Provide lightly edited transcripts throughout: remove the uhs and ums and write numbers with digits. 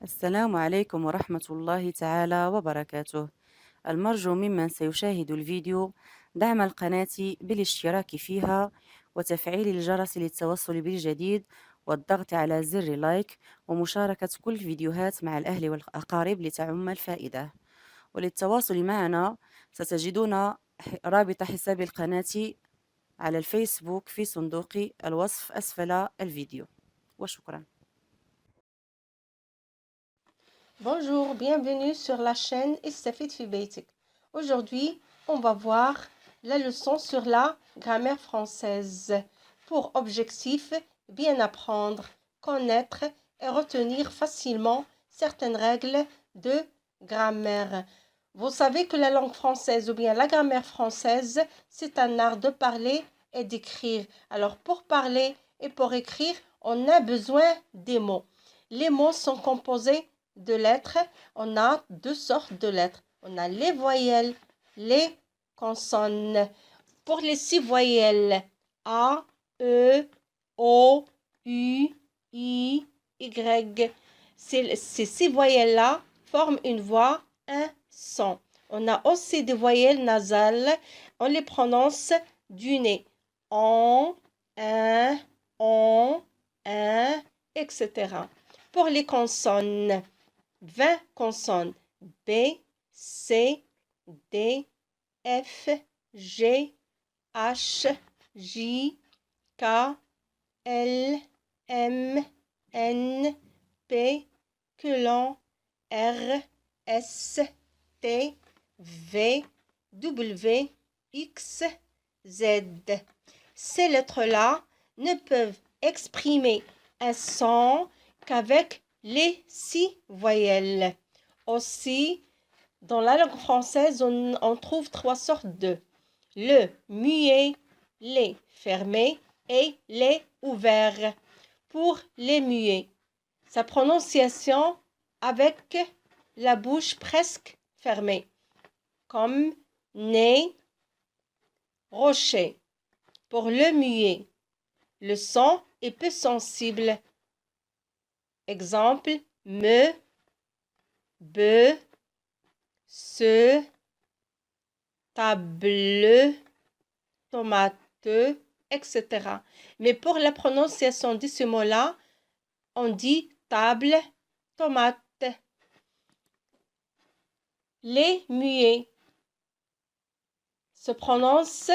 السلام عليكم ورحمة الله تعالى وبركاته. المرجو ممن سيشاهد الفيديو دعم القناة بالاشتراك فيها وتفعيل الجرس للتوصل بالجديد والضغط على زر لايك ومشاركة كل الفيديوهات مع الأهل والأقارب لتعم الفائدة. وللتواصل معنا ستجدون رابط حساب القناة على الفيسبوك في صندوق الوصف أسفل الفيديو. وشكرا. Bonjour, bienvenue sur la chaîne Istafid fi Beitik. Aujourd'hui, on va voir la leçon sur la grammaire française. Pour objectif, bien apprendre, connaître et retenir facilement certaines règles de grammaire. Vous savez que la langue française ou bien la grammaire française, c'est un art de parler et d'écrire. Alors, pour parler et pour écrire, on a besoin des mots. Les mots sont composés de lettres. On a deux sortes de lettres. On a les voyelles, les consonnes. Pour les 6 voyelles, A, E, O, U, I, Y, ces 6 voyelles-là forment une voix, un son. On a aussi des voyelles nasales. On les prononce du nez. On, un, etc. Pour les consonnes, 20 consonnes. B, C, D, F, G, H, J, K, L, M, N, P, Q, R, S, T, V, W, X, Z. Ces lettres-là ne peuvent exprimer un son qu'avec les 6 voyelles. Aussi, dans la langue française, on trouve 3 sortes de le muet, les fermés et les ouverts. Pour les muets, sa prononciation avec la bouche presque fermée, comme nez, rocher. Pour le muet, le son est peu sensible. Exemple, me, be, se, table, tomate, etc. Mais pour la prononciation de ce mot-là, on dit table, tomate. Les muets se prononcent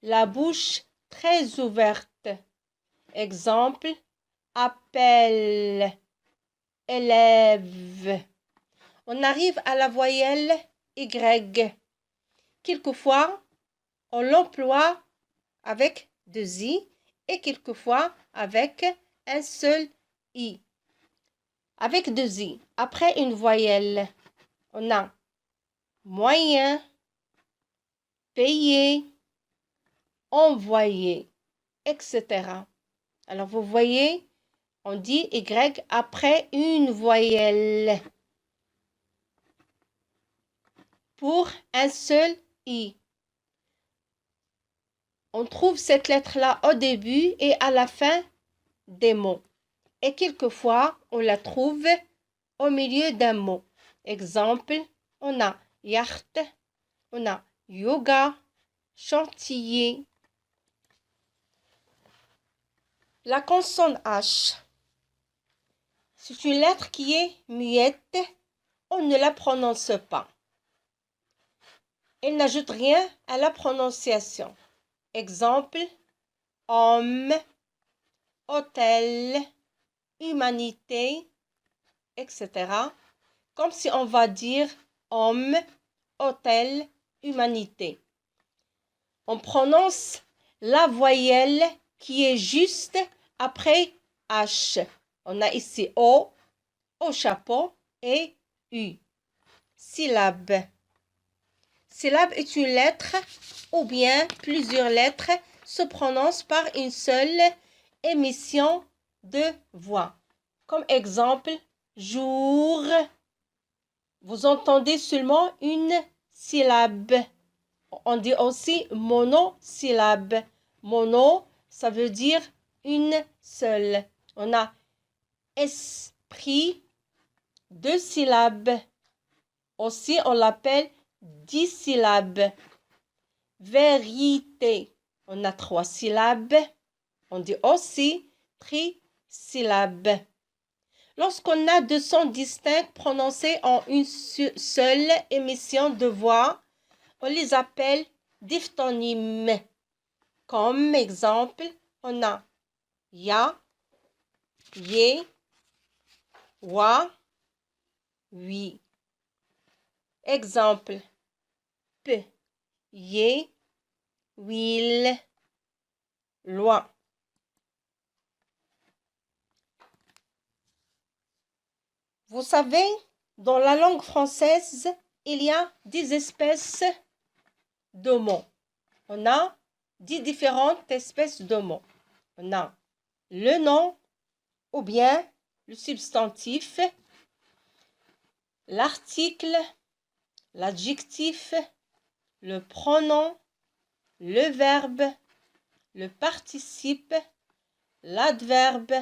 la bouche très ouverte. Exemple, appel, élève. On arrive à la voyelle Y. Quelquefois, on l'emploie avec 2 i et quelquefois avec un seul i. Avec 2 i, après une voyelle, on a moyen, payer, envoyer, etc. Alors, vous voyez, on dit Y après une voyelle. Pour un seul i. On trouve cette lettre-là au début et à la fin des mots. Et quelquefois, on la trouve au milieu d'un mot. Exemple, on a yacht, on a yoga, chantier. La consonne H, c'est une lettre qui est muette, on ne la prononce pas. Elle n'ajoute rien à la prononciation. Exemple, homme, hôtel, humanité, etc. Comme si on va dire homme, hôtel, humanité. On prononce la voyelle qui est juste après H. On a ici O, au chapeau, et U. Syllabe. Syllabe est une lettre ou bien plusieurs lettres se prononcent par une seule émission de voix. Comme exemple, jour. Vous entendez seulement une syllabe. On dit aussi monosyllabe. Mono, ça veut dire une seule. On a esprit, 2 syllabes. Aussi, on l'appelle 10 syllabes. Vérité, on a 3 syllabes. On dit aussi trisyllabe. Lorsqu'on a deux sons distincts prononcés en une seule émission de voix, on les appelle diphtonèmes. Comme exemple, on a ya, ye, wa, oui. Exemple, p, ye, will, loi. Vous savez, dans la langue française, il y a 10 espèces de mots. On a 10 différentes espèces de mots. On a le nom ou bien le substantif, l'article, l'adjectif, le pronom, le verbe, le participe, l'adverbe,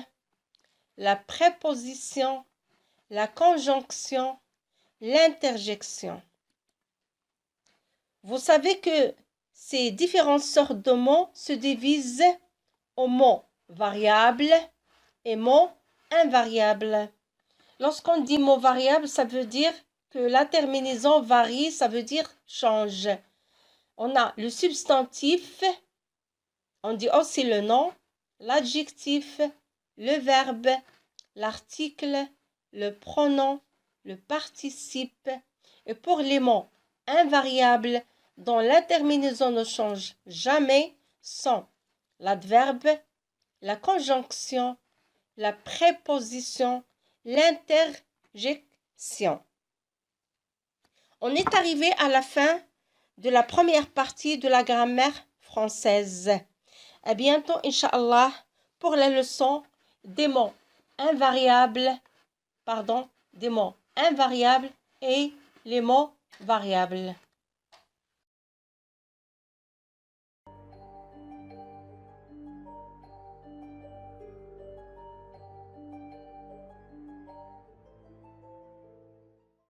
la préposition, la conjonction, l'interjection. Vous savez que ces différentes sortes de mots se divisent en mots variables et mots invariables. Lorsqu'on dit mot variable, ça veut dire que la terminaison varie, ça veut dire change. On a le substantif, on dit aussi le nom, l'adjectif, le verbe, l'article, le pronom, le participe. Et pour les mots invariables dont la terminaison ne change jamais sont l'adverbe, la conjonction, la préposition, l'interjection. On est arrivé à la fin de la première partie de la grammaire française. À bientôt, Inch'Allah, pour la leçon des mots invariables, des mots invariables et les mots variables.